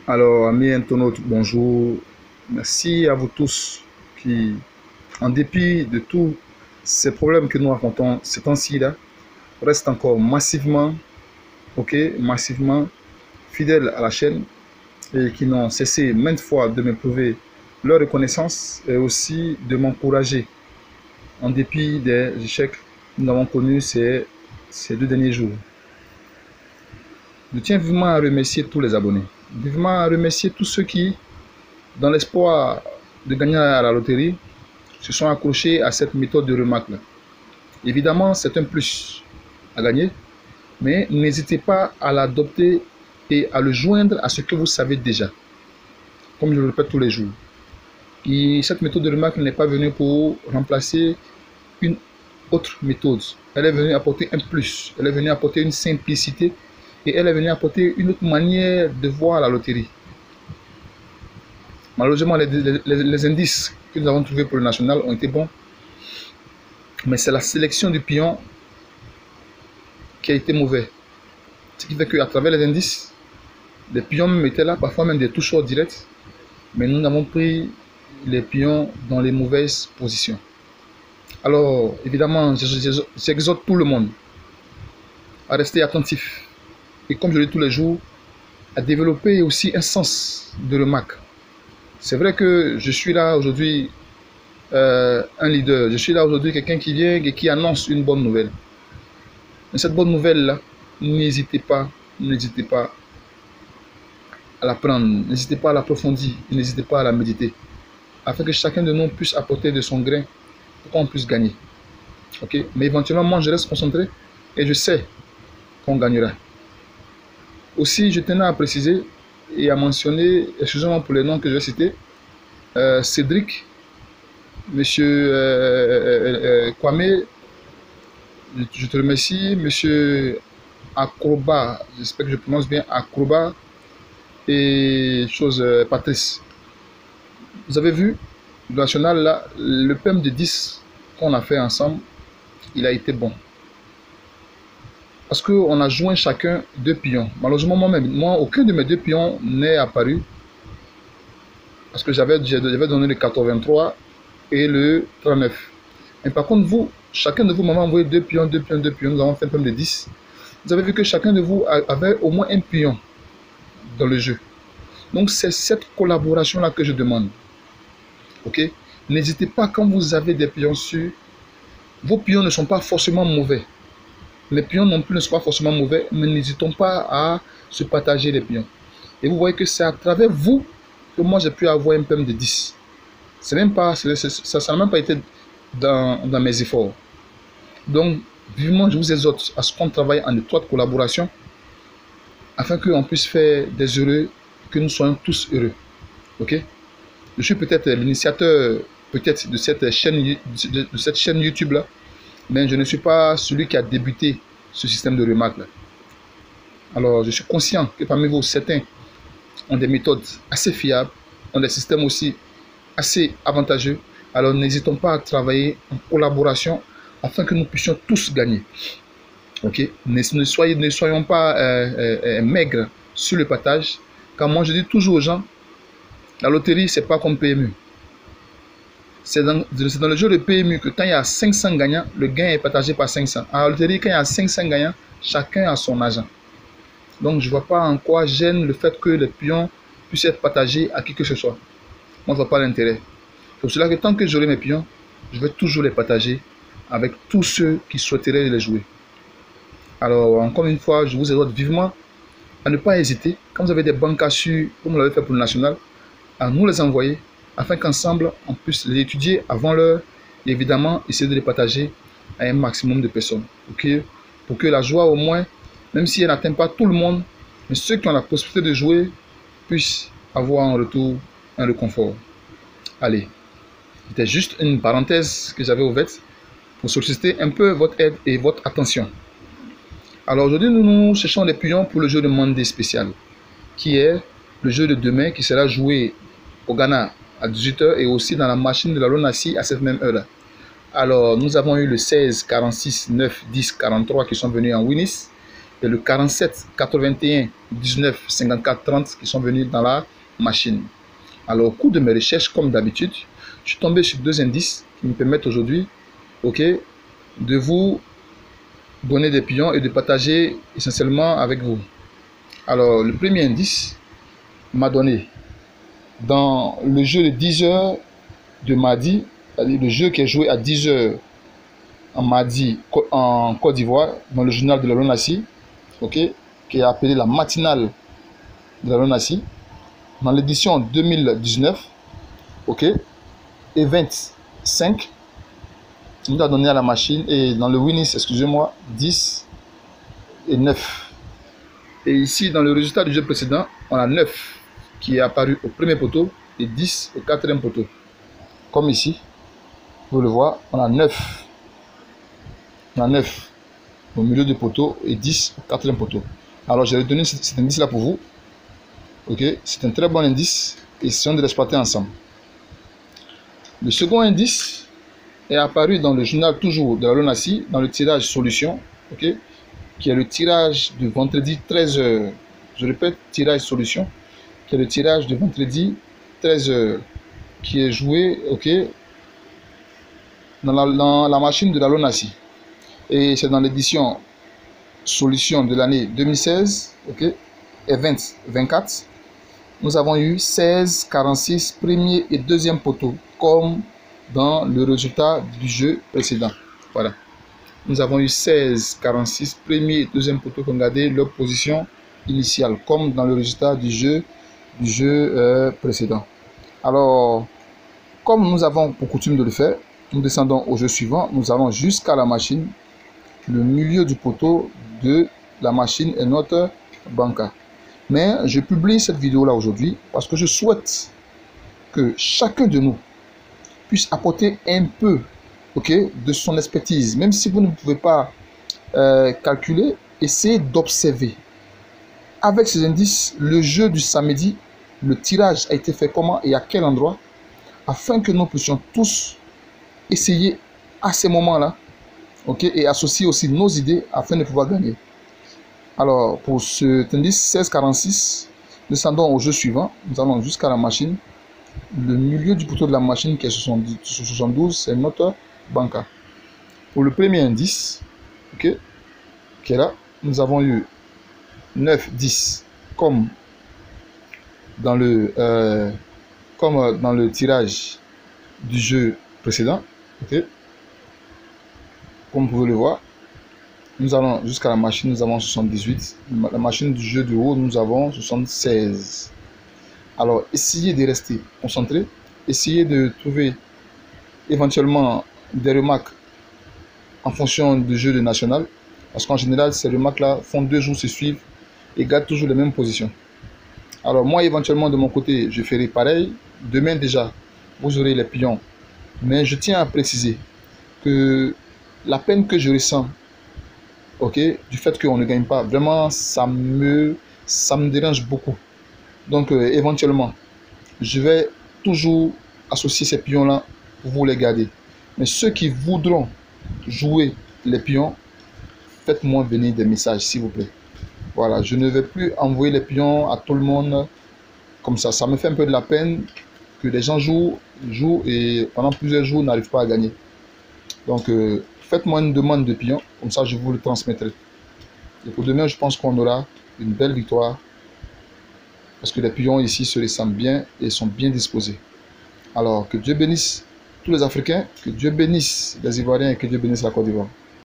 Alors, amis internautes, bonjour. Merci à vous tous qui, en dépit de tous ces problèmes que nous rencontrons ces temps-ci, restent encore massivement fidèles à la chaîne et qui n'ont cessé maintes fois de me prouver leur reconnaissance et aussi de m'encourager en dépit des échecs que nous avons connus ces 2 derniers jours. Je tiens vivement à remercier tous les abonnés, vivement à remercier tous ceux qui, dans l'espoir de gagner à la loterie, se sont accrochés à cette méthode de remarque là. Évidemment, c'est un plus à gagner, mais n'hésitez pas à l'adopter et à le joindre à ce que vous savez déjà, comme je le répète tous les jours. Et cette méthode de remarque n'est pas venue pour remplacer une autre méthode. Elle est venue apporter un plus, elle est venue apporter une simplicité et elle est venue apporter une autre manière de voir la loterie. Malheureusement, les indices que nous avons trouvés pour le national ont été bons, mais c'est la sélection du pion qui a été mauvaise. Ce qui fait qu'à travers les indices, les pions même étaient là, parfois même des toucheurs directs, mais nous avons pris les pions dans les mauvaises positions. Alors, évidemment, j'exhorte tout le monde à rester attentif et, comme je le dis tous les jours, à développer aussi un sens de remarque. C'est vrai que je suis là aujourd'hui un leader, je suis là aujourd'hui quelqu'un qui vient et qui annonce une bonne nouvelle. Mais cette bonne nouvelle-là, n'hésitez pas à la prendre, n'hésitez pas à l'approfondir, n'hésitez pas à la méditer, afin que chacun de nous puisse apporter de son grain pour qu'on puisse gagner. Ok? Mais éventuellement, moi, je reste concentré et je sais qu'on gagnera. Aussi, je tenais à préciser et à mentionner, excusez-moi pour les noms que je vais citer, Cédric, Monsieur Kwame, je te remercie, Monsieur Acrobat, j'espère que je prononce bien Acrobat, et Patrice. Vous avez vu, le national, là, le PM de 10 qu'on a fait ensemble, il a été bon. Parce qu'on a joint chacun 2 pions. Malheureusement, moi, aucun de mes 2 pions n'est apparu. Parce que j'avais donné le 83 et le 39. Mais par contre, vous, chacun de vous m'avait envoyé 2 pions, 2 pions, 2 pions. Nous avons fait un PM de 10. Vous avez vu que chacun de vous avait au moins un pion dans le jeu. Donc, c'est cette collaboration-là que je demande. Ok? N'hésitez pas, quand vous avez des pions sur, vos pions ne sont pas forcément mauvais. Les pions non plus ne sont pas forcément mauvais, mais n'hésitons pas à se partager les pions. Et vous voyez que c'est à travers vous que moi j'ai pu avoir un PM de 10. Ça n'a même pas été dans mes efforts. Donc, vivement, je vous exhorte à ce qu'on travaille en étroite collaboration afin qu'on puisse faire des heureux, que nous soyons tous heureux. Ok? Je suis peut-être l'initiateur de cette chaîne YouTube là, mais je ne suis pas celui qui a débuté ce système de remarques là. Alors, je suis conscient que parmi vous, certains ont des méthodes assez fiables, ont des systèmes aussi assez avantageux. Alors, n'hésitons pas à travailler en collaboration afin que nous puissions tous gagner. Ok? Ne soyons pas maigres sur le partage, car moi, je dis toujours aux gens, la loterie, c'est pas comme PMU. C'est dans le jeu de PMU que quand il y a 500 gagnants, le gain est partagé par 500. À la loterie, quand il y a 500 gagnants, chacun a son argent. Donc, je ne vois pas en quoi gêne le fait que les pions puissent être partagés à qui que ce soit. Moi, je ne vois pas l'intérêt. C'est pour cela que tant que j'aurai mes pions, je vais toujours les partager avec tous ceux qui souhaiteraient les jouer. Alors, encore une fois, je vous exhorte vivement à ne pas hésiter. Quand vous avez des banques à su, comme vous l'avez fait pour le national, à nous les envoyer afin qu'ensemble, on puisse les étudier avant l'heure et évidemment essayer de les partager à un maximum de personnes. Okay? Pour que la joie, au moins, même si elle n'atteint pas tout le monde, mais ceux qui ont la possibilité de jouer puissent avoir en retour un réconfort. Allez, c'était juste une parenthèse que j'avais ouverte pour solliciter un peu votre aide et votre attention. Alors aujourd'hui, nous cherchons des pions pour le jeu de Monday spécial, qui est le jeu de demain qui sera joué au Ghana à 18 h et aussi dans la machine de la Lonassi à cette même heure-là. Alors, nous avons eu le 16, 46, 9, 10, 43 qui sont venus en Winnis. et le 47, 81, 19, 54, 30 qui sont venus dans la machine. Alors, au cours de mes recherches, comme d'habitude, je suis tombé sur 2 indices qui me permettent aujourd'hui, ok, de vous donner des pions et de partager essentiellement avec vous. Alors, le premier indice m'a donné dans le jeu de 10 heures de mardi, c'est-à-dire le jeu qui est joué à 10 heures en mardi en Côte d'Ivoire, dans le journal de la LONASI, ok, qui est appelé la matinale de la LONASI, dans l'édition 2019, ok, et 25, on a donné à la machine, et dans le Winnis, excusez-moi, 10 et 9. Et ici, dans le résultat du jeu précédent, on a 9 qui est apparu au premier poteau et 10 au quatrième poteau. Comme ici, vous le voyez, on a 9. On a 9 au milieu du poteau et 10 au quatrième poteau. Alors, j'ai retenu cet indice-là pour vous. Ok, c'est un très bon indice et essayons de l'exploiter ensemble. Le second indice est apparu dans le journal toujours de la LONASI, dans le tirage solution, ok, qui est le tirage de vendredi 13h. Je répète, tirage solution, qui est le tirage de vendredi 13h, qui est joué, ok, dans la machine de la LONASI. Et c'est dans l'édition solution de l'année 2016, ok, et 24. Nous avons eu 16, 46, premier et deuxième poteau, comme dans le résultat du jeu précédent. Voilà. Nous avons eu 16, 46, premier et deuxième poteau, regardez leur position initiale, comme dans le résultat du jeu précédent. Alors, comme nous avons pour coutume de le faire, nous descendons au jeu suivant. Nous allons jusqu'à la machine. Le milieu du poteau de la machine est notre banca. Mais je publie cette vidéo là aujourd'hui parce que je souhaite que chacun de nous puisse apporter un peu, ok, de son expertise. Même si vous ne pouvez pas calculer, essayez d'observer. Avec ces indices, le jeu du samedi, le tirage a été fait comment et à quel endroit, afin que nous puissions tous essayer à ces moments-là, ok, et associer aussi nos idées afin de pouvoir gagner. Alors, pour cet indice 1646, descendons au jeu suivant. Nous allons jusqu'à la machine. Le milieu du poteau de la machine qui est 72, c'est notre banca. Pour le premier indice, ok, qui est là, nous avons eu 9, 10, comme dans le tirage du jeu précédent, ok. Comme vous pouvez le voir, nous allons jusqu'à la machine, nous avons 78. La machine du jeu de haut, nous avons 76. Alors, essayez de rester concentré. Essayez de trouver éventuellement des remarques en fonction du jeu de national. Parce qu'en général, ces remarques-là font 2 jours se suivre et gardent toujours les mêmes positions. Alors, moi, éventuellement, de mon côté, je ferai pareil. Demain, déjà, vous aurez les pions. Mais je tiens à préciser que la peine que je ressens, ok, du fait qu'on ne gagne pas, vraiment ça me dérange beaucoup. Donc éventuellement je vais toujours associer ces pions là pour vous les garder. Mais ceux qui voudront jouer les pions, faites-moi venir des messages s'il vous plaît. Voilà, je ne vais plus envoyer les pions à tout le monde comme ça. Ça me fait un peu de la peine que les gens jouent et pendant plusieurs jours n'arrivent pas à gagner. Donc faites-moi une demande de pions, comme ça je vous le transmettrai. Et pour demain, je pense qu'on aura une belle victoire. Parce que les pions ici se ressemblent bien et sont bien disposés. Alors que Dieu bénisse tous les Africains, que Dieu bénisse les Ivoiriens et que Dieu bénisse la Côte d'Ivoire.